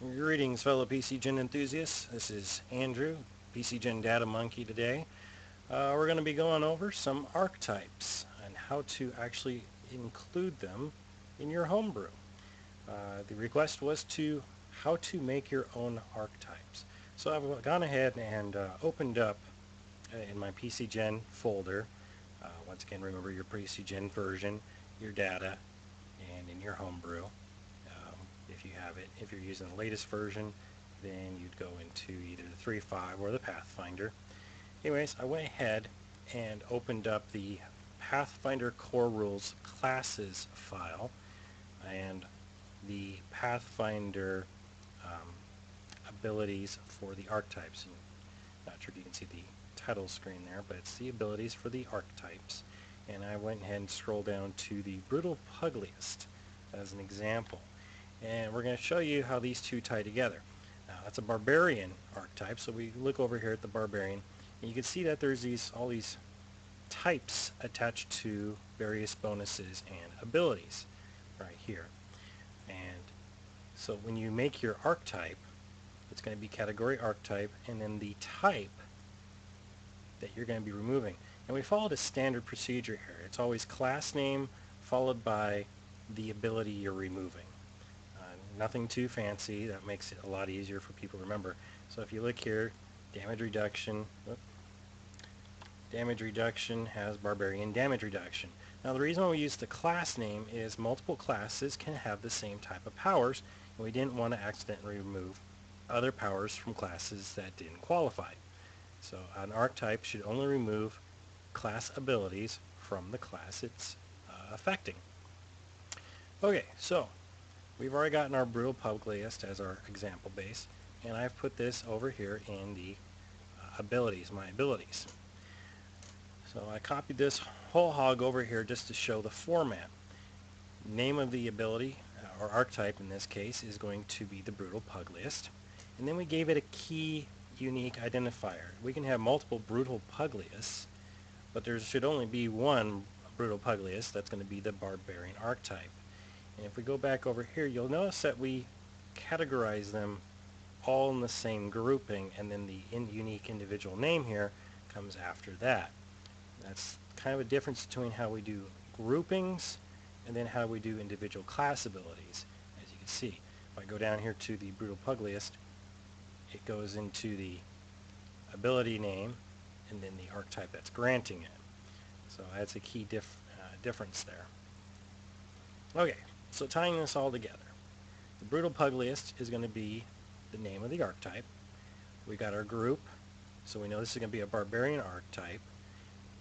Greetings, fellow PCGen enthusiasts. This is Andrew, PCGen Data Monkey today. We're going to be going over some archetypes and how to actually include them in your homebrew. The request was how to make your own archetypes. So I've gone ahead and opened up in my PCGen folder. Once again, remember your PCGen version, your data, and in your homebrew. If you have it. If you're using the latest version, then you'd go into either the 3.5 or the Pathfinder. Anyways, I went ahead and opened up the Pathfinder Core Rules Classes file and the Pathfinder abilities for the archetypes. And not sure if you can see the title screen there, but it's the abilities for the archetypes. And I went ahead and scrolled down to the Brutal Pugliest as an example. And we're going to show you how these two tie together. Now, that's a barbarian archetype, so we look over here at the barbarian, and you can see that there's all these types attached to various bonuses and abilities right here. And so when you make your archetype, it's going to be category archetype, and then the type that you're going to be removing. And we followed a standard procedure here. It's always class name followed by the ability you're removing. Nothing too fancy. That makes it a lot easier for people to remember. So if you look here, damage reduction has barbarian damage reduction. Now the reason why we use the class name is multiple classes can have the same type of powers, and we didn't want to accidentally remove other powers from classes that didn't qualify. So an archetype should only remove class abilities from the class it's affecting. Okay, so we've already gotten our Brutal Pugliest as our example base, and I've put this over here in the abilities, my abilities. So I copied this whole hog over here just to show the format. Name of the ability, or archetype in this case, is going to be the Brutal Pugliest, and then we gave it a key unique identifier. We can have multiple Brutal Pugliests, but there should only be one Brutal Pugliest. That's going to be the Barbarian archetype. And if we go back over here, you'll notice that we categorize them all in the same grouping, and then the unique individual name here comes after that. That's kind of a difference between how we do groupings and then how we do individual class abilities. As you can see, if I go down here to the Brutal Pugliest, it goes into the ability name and then the archetype that's granting it. So that's a key difference there. Okay. So tying this all together, the Brutal Pugliest is going to be the name of the archetype. We got our group, so we know this is going to be a barbarian archetype.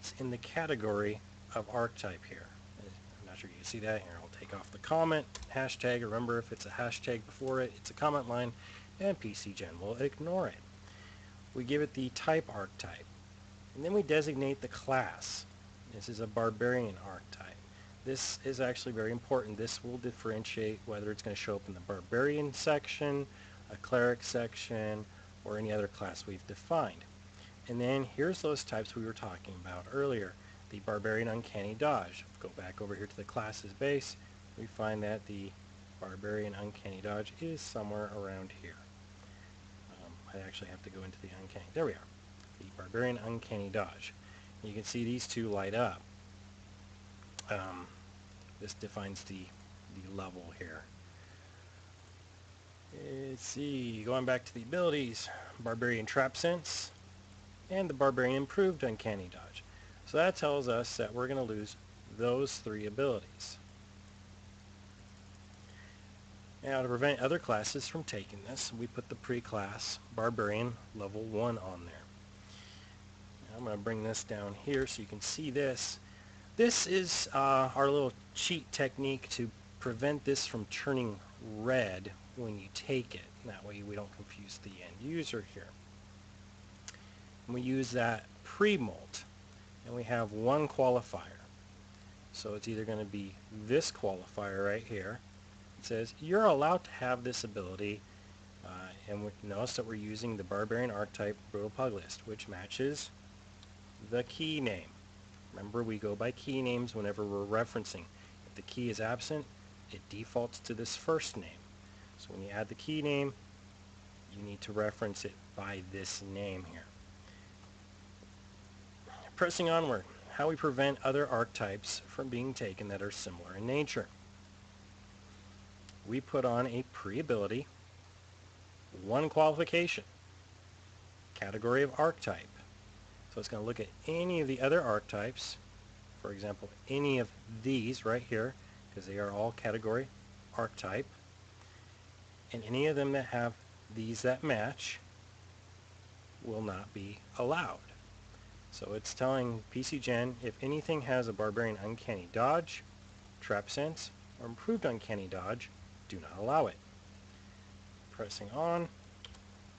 It's in the category of archetype here. I'm not sure you can see that here. I'll take off the comment, hashtag. Remember, if it's a hashtag before it, it's a comment line, and PCGen will ignore it. We give it the type archetype, and then we designate the class. This is a barbarian archetype. This is actually very important. This will differentiate whether it's going to show up in the barbarian section, a cleric section, or any other class we've defined. And then here's those types we were talking about earlier. The barbarian uncanny dodge. Go back over here to the classes base. We find that the barbarian uncanny dodge is somewhere around here. I actually have to go into the uncanny. There we are. The barbarian uncanny dodge. You can see these two light up. This defines the level here. Let's see, going back to the abilities, Barbarian Trap Sense and the Barbarian Improved Uncanny Dodge. So that tells us that we're going to lose those three abilities. Now to prevent other classes from taking this, we put the pre-class Barbarian level 1 on there. Now I'm going to bring this down here so you can see this. This is our little cheat technique to prevent this from turning red when you take it. That way we don't confuse the end user here. And we use that pre-molt, and we have one qualifier. So it's either going to be this qualifier right here. It says you're allowed to have this ability, and we notice that we're using the Barbarian archetype Brutal Pugliest, which matches the key name. Remember, we go by key names whenever we're referencing. If the key is absent, it defaults to this first name. So when you add the key name, you need to reference it by this name here. Pressing onward, how we prevent other archetypes from being taken that are similar in nature. We put on a pre-ability, one qualification, category of archetype. So it's going to look at any of the other archetypes, for example, any of these right here, because they are all category archetype, and any of them that have these that match will not be allowed. So it's telling PCGen if anything has a Barbarian Uncanny Dodge, Trap Sense, or Improved Uncanny Dodge, do not allow it. Pressing on,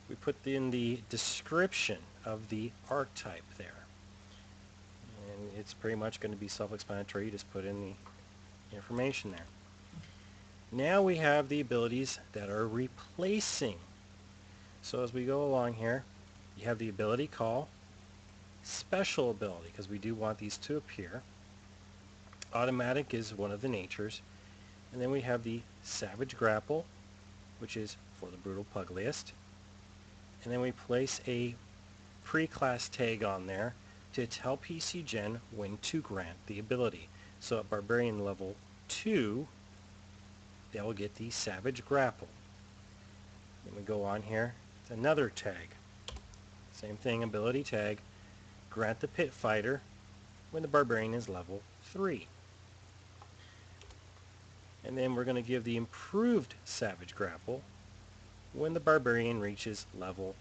we put in the description of the archetype there. And it's pretty much going to be self-explanatory. You just put in the information there. Now we have the abilities that are replacing. So as we go along here, you have the ability call, special ability, because we do want these to appear. Automatic is one of the natures. And then we have the Savage Grapple, which is for the Brutal Pugliest. And then we place a pre-class tag on there to tell PCGen when to grant the ability. So at Barbarian level 2, they will get the Savage Grapple. Then we go on here, it's another tag. Same thing, ability tag, grant the Pit Fighter when the Barbarian is level 3. And then we're going to give the improved Savage Grapple when the Barbarian reaches level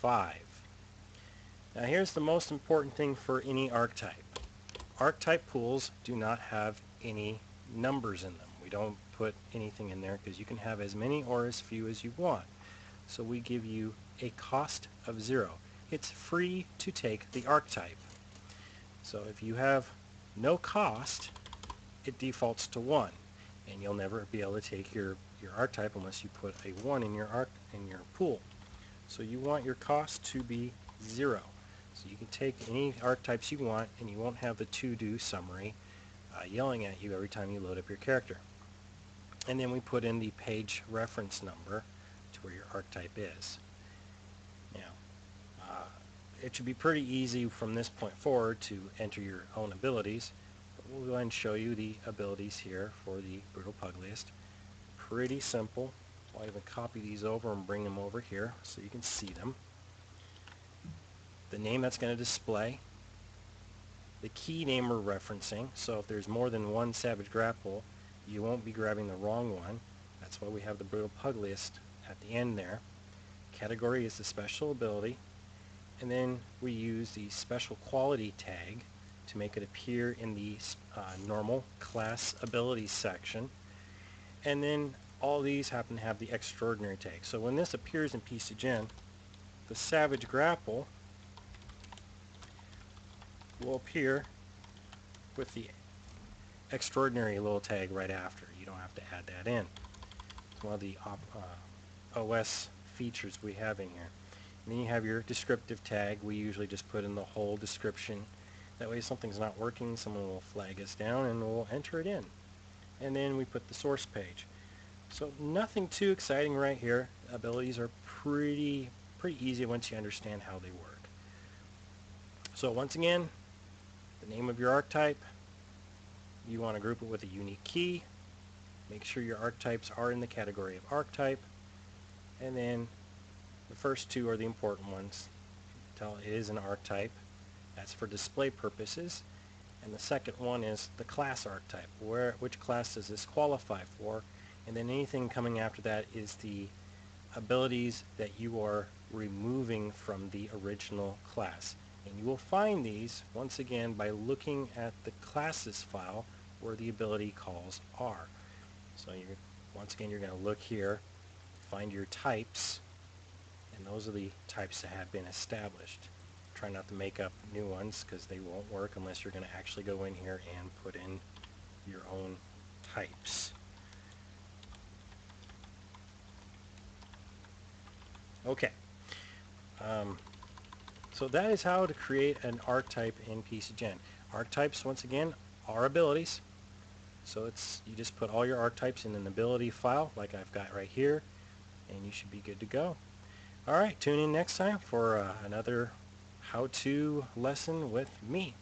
5. Now here's the most important thing for any archetype. Archetype pools do not have any numbers in them. We don't put anything in there because you can have as many or as few as you want. So we give you a cost of 0. It's free to take the archetype. So if you have no cost, it defaults to 1. And you'll never be able to take your archetype unless you put a 1 in your pool. So you want your cost to be 0. So you can take any archetypes you want, and you won't have the to-do summary yelling at you every time you load up your character. And then we put in the page reference number to where your archetype is. Now, it should be pretty easy from this point forward to enter your own abilities. We'll go ahead and show you the abilities here for the Brutal Pugliest. Pretty simple. I'll even copy these over and bring them over here so you can see them. The name that's going to display. The key name we're referencing. So if there's more than one Savage Grapple, you won't be grabbing the wrong one. That's why we have the Brutal Pugliest at the end there. Category is the special ability. And then we use the special quality tag to make it appear in the normal class abilities section. And then all these happen to have the extraordinary tag. So when this appears in PCGen, the Savage Grapple will appear with the extraordinary little tag right after. You don't have to add that in. It's one of the OS features we have in here. And then you have your descriptive tag. We usually just put in the whole description. That way if something's not working, someone will flag us down and we'll enter it in. And then we put the source page. So nothing too exciting right here. Abilities are pretty easy once you understand how they work. So once again, the name of your archetype. You want to group it with a unique key. Make sure your archetypes are in the category of archetype. And then the first two are the important ones. Tell it is an archetype. That's for display purposes. And the second one is the class archetype. Which class does this qualify for? And then anything coming after that is the abilities that you are removing from the original class. And you will find these, once again, by looking at the classes file where the ability calls are. So once again, you're going to look here, find your types, and those are the types that have been established. Try not to make up new ones because they won't work unless you're going to actually go in here and put in your own types. Okay. So that is how to create an archetype in PCGen. Archetypes, once again, are abilities. So you just put all your archetypes in an ability file like I've got right here, and you should be good to go. All right, tune in next time for another how-to lesson with me.